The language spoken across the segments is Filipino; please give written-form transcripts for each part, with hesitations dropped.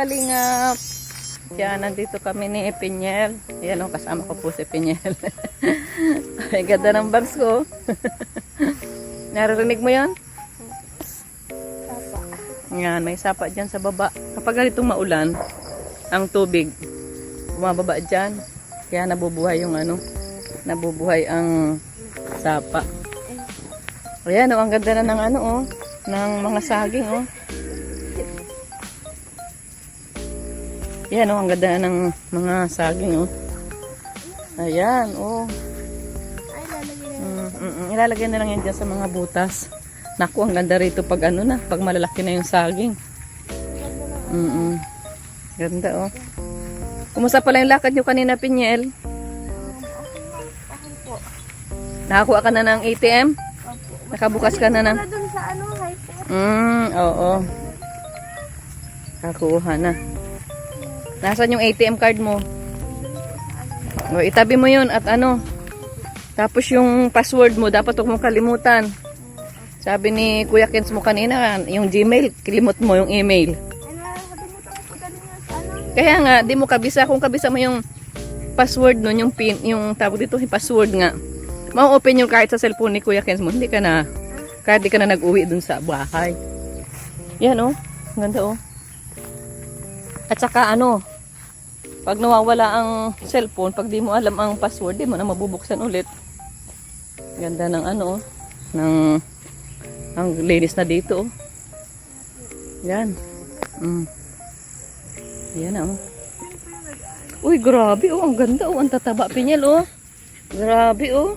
kalingap. Yan, nandito kami ni Pinyel. Yan o, kasama ko po si Pinyel. Ay, ganda ng bars ko. Naririnig mo yan? Sapa. Yan, may sapa dyan sa baba. Kapag ganitong maulan, ang tubig, bumababa dyan. Kaya nabubuhay yung ano, nabubuhay ang sapa. Ayan o, ang ganda na ng ano o, ng mga saging o. Ayan o, ang ganda na ng mga saging o. Ayan o. Ay, lalagyan na. Ilalagay na lang yan dyan sa mga butas. Naku, ang ganda rito pag ano na, pag malalaki na yung saging. Ganda oh. Kumusta pala yung lakad nyo kanina, Pinyel? Ako po. Nakakuha ka na ng ATM? Opo. Nakabukas ka na ng... Wala dun sa ano, hyper. Oo. Nakakuha na. Nasaan yung ATM card mo? O, itabi mo yun at ano. Tapos yung password mo, dapat huwag mong kalimutan. Sabi ni Kuya Kens mo kanina, yung Gmail, kilimot mo yung email. Ano, nakalimutan ko po kanina sa ano. Kaya nga, di mo kabisa. Kung kabisa mo yung password nun, yung pin, yung tawag dito, yung password nga. Ma-open yung kahit sa cellphone ni Kuya Kens mo. Hindi ka na, kahit di ka na nag-uwi dun sa bahay. Yan oh, ganda oh. At saka ano, pag nawawala ang cellphone, pag di mo alam ang password, di mo na mabubuksan ulit. Ganda ng ano, ng ang linis na dito. Yan. Yan oh. Uy, grabe oh, ang ganda oh, ang tataba Pinyel oh. Grabe oh.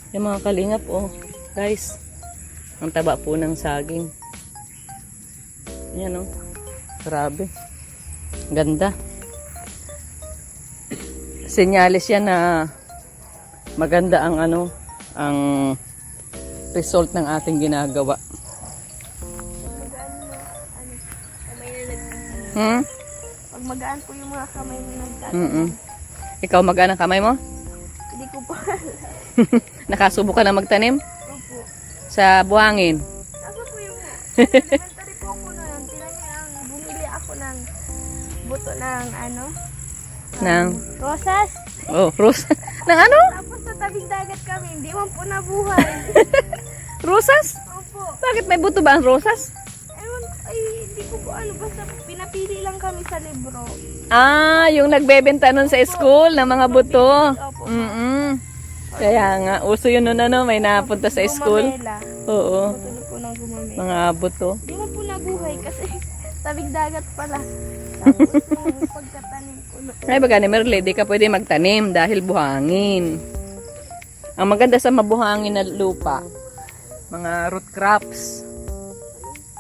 Yung mga kalingap oh. Guys, ang taba po ng saging. Yan oh. Grabe. Ganda. Senyales yan na maganda ang ano, ang result ng ating ginagawa. Pag magaan po yung mga kamay na nagtatanim. Ikaw magaan ang kamay mo? Hindi ko po alam. Nakasubo ka na magtanim? Opo. Sa buhangin? Nasa po yung elementary po ako na yun. Tinan niyo ang bumili ako ng buto ng ano? Ng? Rosas. Oh, rosas. Ng ano? Tapos sa tabing dagat kami, hindi man po nabuhay. Rosas? Opo. Bakit may buto ba ang rosas? Ewan, ay, hindi ko po ano. Basta pinapili lang kami sa libro. Ah, yung nagbebenta nun sa school ng mga buto. Opo. Kaya nga, uso yun nun ano, may napunta sa school. Gumamela. Oo, Matulog po ng gumamela. mga buto. Hindi man po nabuhay kasi tabing dagat pala. Tapos yung pagkatanim ko. Ay, baga ni Merle, di ka pwede magtanim dahil buhangin. Ang maganda sa mabuhangin na lupa, mga root crops,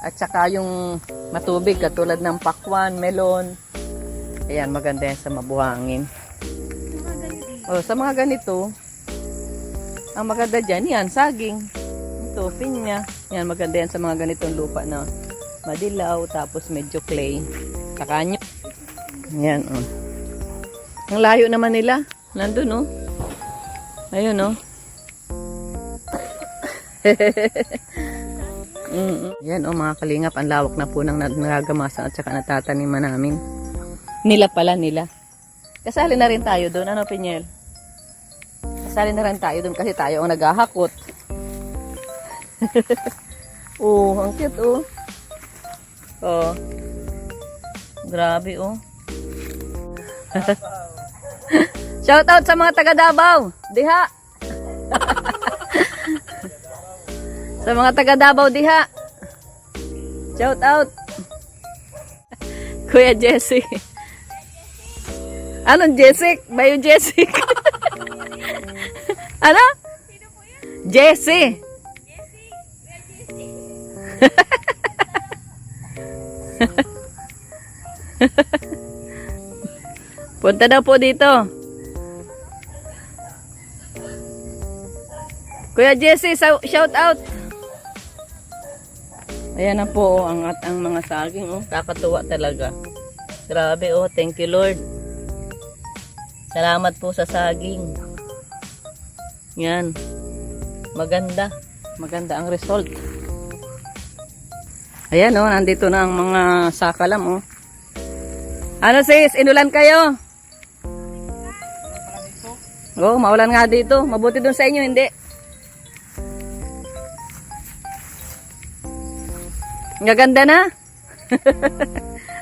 at saka yung matubig katulad ng pakwan, melon. Ayan, maganda yan sa mabuhangin. O, sa mga ganito, ang maganda dyan, yan, saging. Ito, pinya. Yan, maganda yan sa mga ganitong lupa na madilaw, tapos medyo clay. Saka nyo. Yan, o. Ang layo naman nila. Nandun, o. Ayun, o. Yan, o, mga kalingap. Ang lawak na po ng nagagamasan at saka natataniman namin. Nila pala, nila. Kasali na rin tayo doon. Ano, Pinyel? Kasali na rin tayo doon kasi tayo ang naghahakot. Oh, ang cute, oh. Oh. Grabe, oh. Shout out sa mga taga Davao. Diha. Sa mga taga Davao, diha. Shout out. Kuya Jesse. Anong Jessic? Bayo Jessic. Ano? Jesse. Punta daw po dito. Kuya Jesse, shout out. Ayan na po ang mga saging. Oh. Kakatuwa talaga. Grabe, oh. Thank you, Lord. Salamat po sa saging. Yan. Maganda. Maganda ang result. Ayan oh, nandito na ang mga sakalam oh. Ano sis, inulan kayo? Oo, maulan nga dito. Mabuti dun sa inyo, hindi. Gaganda na.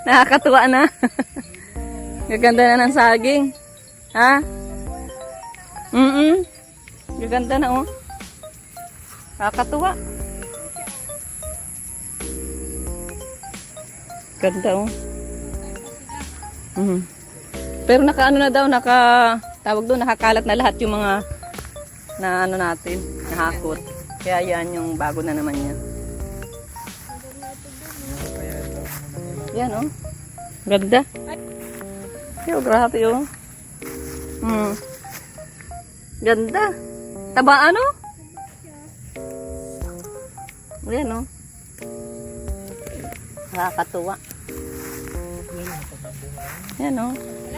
Nakakatuwa na. Gaganda na ng saging. Ha? Gaganda na oh. Nakakatuwa. Ganda oh. Pero nakaano na daw, tawag doon, nakakalat na lahat yung mga na ano natin, nahakot. Kaya yan yung bago na naman yan. Yan oh. Ganda. Yo, grabe oh. Ganda. Taba ano? Yan oh. Nakakatuwa. Yan oh.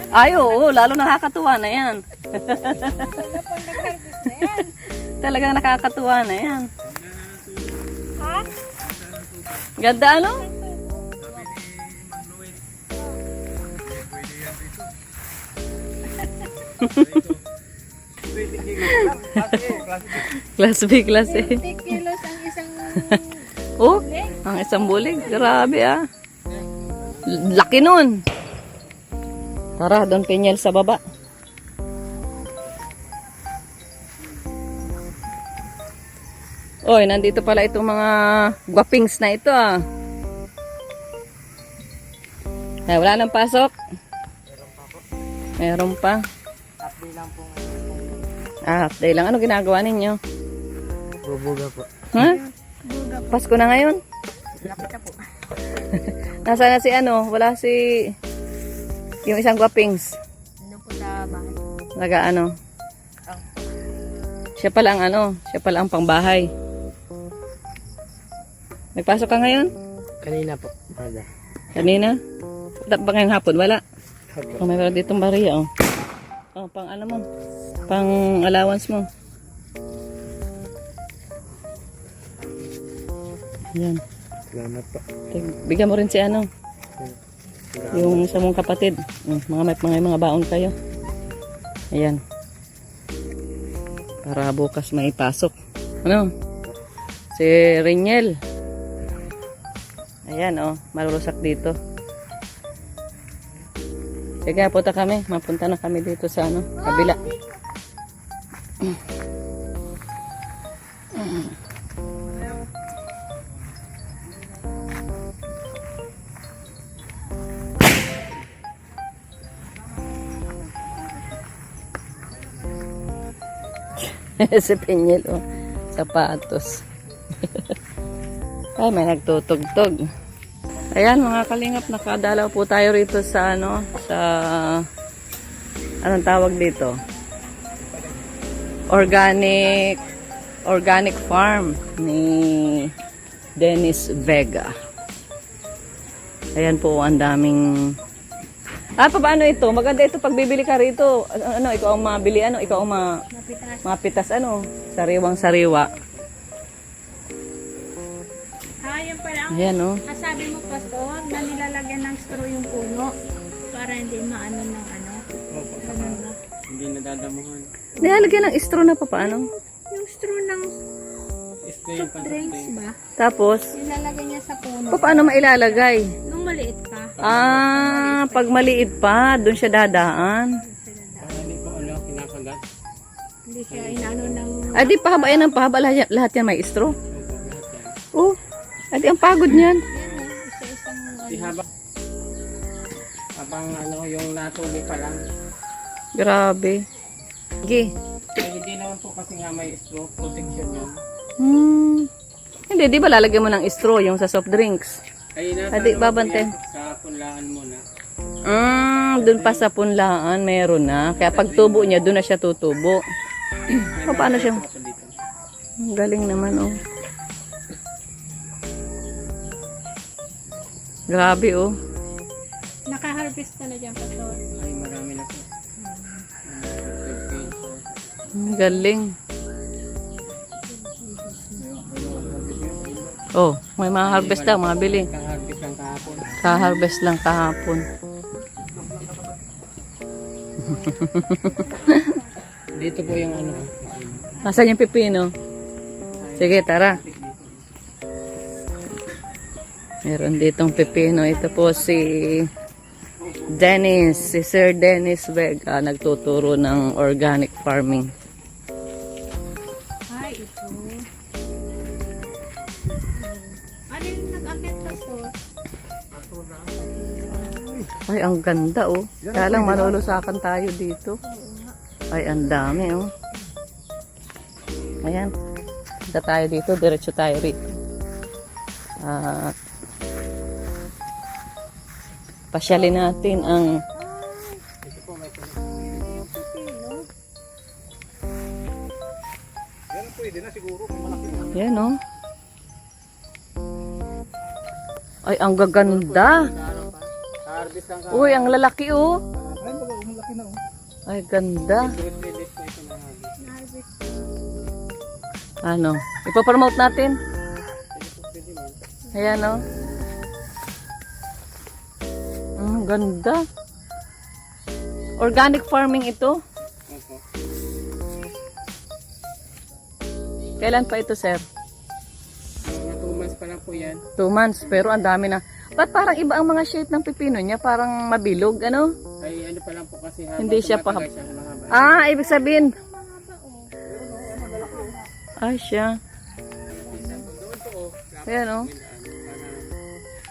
Ay, oo, lalo nakakatuwa na yan. Talagang nakakatuwa na yan. Ganda ano? Class B, class A. 50 kilos ang isang Oh, ang isang bulig. Grabe ah. Laki nun. Tara, doon Penyel sa baba. Oy, nandito pala itong mga guwapings na ito ah. Ay, wala nang pasok. Meron pa. Update lang po. Update lang. Ano ginagawa ninyo? Bubuga po. Ha? Pasko na ngayon? Lapit na po. Nasaan na si ano? Wala si... Yung isang guwapings. ano po sa bahay. Naga ano? Siya pala ang ano? Siya pala ang pangbahay. Nagpasok ka ngayon? Kanina po. Wala. Kanina? Dapat ba ngayong hapon? Wala. Opo. Oh, may meron ditong Maria oh. Oh, pang ano mo? Pang allowance mo. Yan. Salamat po. Bigyan mo rin si ano? Yung isa mong kapatid. Mga baon kayo. Ayan. Para bukas may pasok. Ano? Si Rinyel. Ayan oh, malulusak dito. Sige, punta kami. Mapunta na kami dito sa ano, kabila. Si Penyel oh, sapatos. Ay, may nagtutugtog. Ayan mga kalingap, nakadalaw po tayo rito sa ano, sa anong tawag dito? Organic farm ni Dennis Vega. Ayan po, ang daming paano ito? Maganda ito pag bibili ka rito. Ano, ikaw ang mabili, ano, ikaw ang mapitas, ano, sariwang-sariwa. Yan pala ang Ayan oh. sabi mo, Pastor, na nilalagyan ng straw yung puno para hindi maano ng ano. Ganun ba? Hindi nadadamuhan. Nilalagyan ng straw na pa paano? Yung straw ng Ito yung soft drinks ba? Tapos, Nilalagay niya sa puno. paano mailalagay? Nung maliit pa. Pag maliit pa, doon siya dadaan. Para hindi po ano, kinakagat. Hindi siya inaano ng... Di pahaba yan ang pahaba. Lahat yan may straw. Opo, lahat yan. Oh, adi ang pagod niyan. Isa-isang Di habang ano, yung natuloy pa lang. Grabe. Sige. Ay, hindi naman po kasi nga may straw protection yun. Hindi, di ba lalagyan mo ng straw yung sa soft drinks? Ay, nasa Adi, ano po babante. yan, sa punlaan muna. Doon pa sa punlaan, meron na. Kaya pag tubo niya, doon na siya tutubo. Paano siya? Ito dito. Ang galing naman, oh. Grabe, oh. Naka-harvest ka na dyan, Pastor. Ay, marami na po. Ang galing. Oh, may mga harvest daw, mga bili. Kaharbis lang kahapon. Ka-harvest lang kahapon. Dito po yung ano. Nasaan yung pipino? Sige, tara. Meron ditong pipino. Ito po si Dennis, si Sir Dennis Vega, nagtuturo ng organic farming. Ay, ito. Ano yung nag-akit ka to? Ay, ang ganda oh. Kaya lang malulusakan tayo dito. Ay, ang dami oh. Ayan. Punta tayo dito, diretso tayo rito. Pasyalin natin ang yan oh. Ay, ang gaganda. Kaharbis lang kahapon. Uy, ang lalaki oh. Ay, malaki na oh. Ay, ganda. Fruit release po ito na harvest. Ano? Ipopromote natin. Ayan oh. Ang ganda. Organic farming ito. Opo. Kailan pa ito, sir? Mga 2 months pa lang po yan. 2 months, pero ang dami na. Ba't parang iba ang mga shape ng pipino niya? Parang mabilog, ano? Ay, ano pa lang po kasi habang Hindi siya pa- tumatagal siya, mahaba. Ah, ibig sabihin. Ah, siya. Doon po oh. Ayan, oh.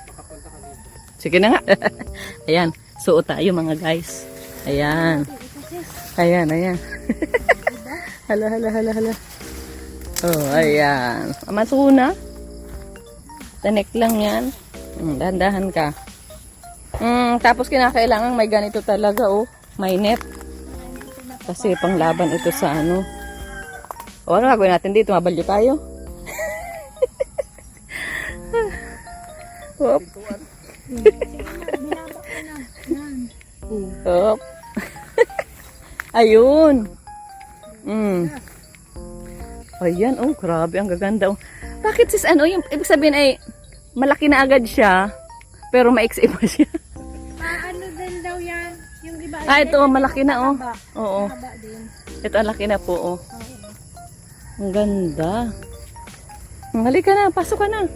Makapunta ka dito. Sige na nga. Ayan, suot tayo mga guys. Ayan. Ayan, ayan. Hala, hala, hala, hala. Oh, ayan. Masuna. Tanek lang yan. Dahan-dahan ka. Tapos kinakailangan may ganito talaga, oh. May net. Kasi panglaban ito sa ano. O, ano gagawin natin dito? Mabalyo tayo. Hop. Hop. Ayun. Ayan, oh, grabe, ang gaganda. Oh. Bakit sis, ano, yung ibig sabihin ay malaki na agad siya, pero maiksi pa siya. Ano din daw yan? Yung iba Ah, ito, malaki na, oh. Oo. haba din. Ito, ang laki na po, oh. Ang ganda. Halika na, pasok ka na.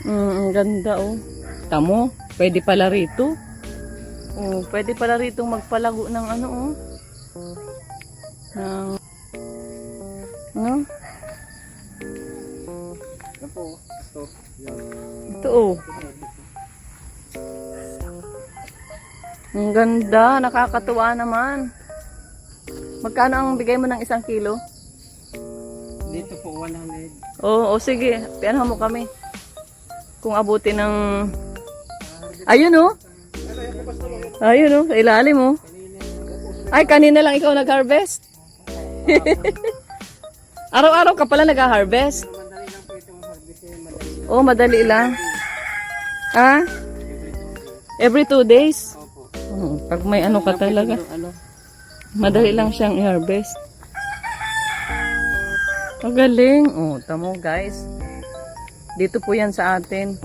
Ang ganda, oh. Tamo, pwede pala rito. Oh, pwede pala rito magpalago ng ano, oh. Ng, no? Ito po. Ito. Yan. Ito, oh. Ang ganda, nakakatuwa naman. Magkano ang bigay mo ng 1 kilo? Dito po 100. Oo, sige. Pianahan mo kami. Kung abutin ng... Ayun, oh. Ayun, oh. Sa ilalim, oh. Ay, kanina lang ikaw nag-harvest. Araw-araw ka pala nag-harvest. Madali lang po itong harvest. Madali. Oh, madali lang. Ah? Every 2 days? Opo. Pag may ano ka talaga. Ano? Madali lang siyang i-harvest. Ang galing. Oh, tamo guys. Dito po yan sa atin.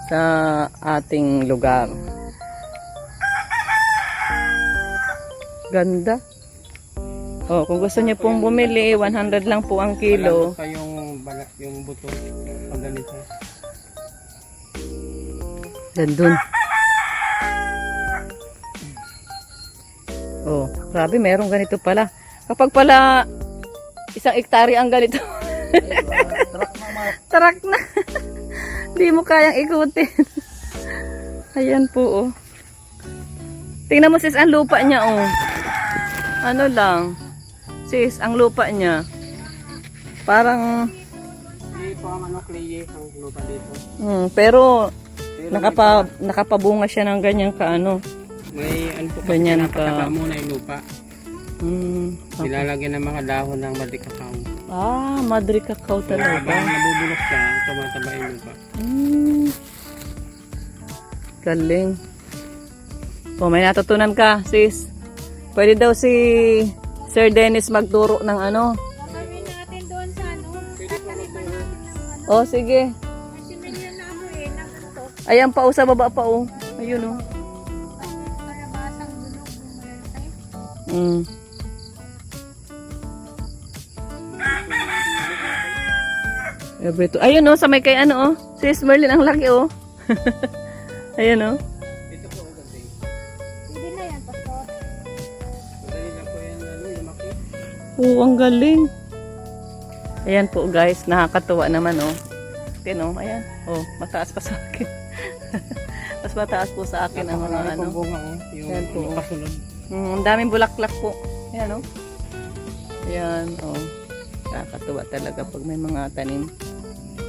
Sa ating lugar. Ganda. Oh, kung gusto niyo pong bumili, 100 lang po ang kilo. Malambot pa yung balat, yung buto. Pag ganito. Dandun. Oh, grabe, meron ganito pala. Kapag pala 1 hektarya ang ganito. Tarak na. Hindi mo kayang ikutin. Ayan po, oh. Tingnan mo sis, ang lupa niya, oh. Ano lang. Sis, ang lupa niya. Parang, Hindi po ang ano, clay ang lupa dito. pero nakapabunga siya ng ganyan kaano. May ano po kasi Ganyan pinapataba ka. muna yung lupa. Okay. Nilalagyan ng mga dahon ng madikakaw. Ah, Madre Cacao talaga. Habang nabubulok siya, tumataba yung lupa. Galing. Oh, may natutunan ka, sis. Pwede daw si Sir Dennis magturo ng ano. Gagawin natin Oh, sige. Sinilyan na ako eh, na ganito. Ayan pa, oh, sa baba pa, oh. Ayun, oh. Kalabasang dunog ng malalaki. Mm. Ayun, oh, sa may kay ano, oh. Sis Merlin, ang laki, oh. Ayun, oh. Ito po ang gabi. Hindi na yan, pastor. Madali lang po yan, lumaki. Oo, ang galing. Ayan po, guys. Nakakatuwa naman, oh. Ayan, oh. Ayan. Oh, mataas pa sa akin. Mas mataas po sa akin ang mga Napakarami ano. pong bunga, oh. Yung Yan po. kasunod. Ang daming bulaklak po. Ayan, oh. Ayan, oh. Nakakatuwa talaga pag may mga tanim.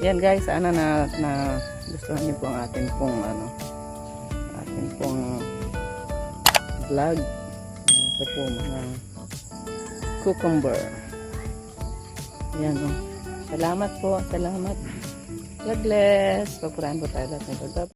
Ayan, guys. Sana na gustuhan niyo po ang atin pong ano, atin pong vlog. Ito po mga cucumber. Ayan, oh. Salamat po. Salamat. God bless. Pagpurahan po tayo lahat ng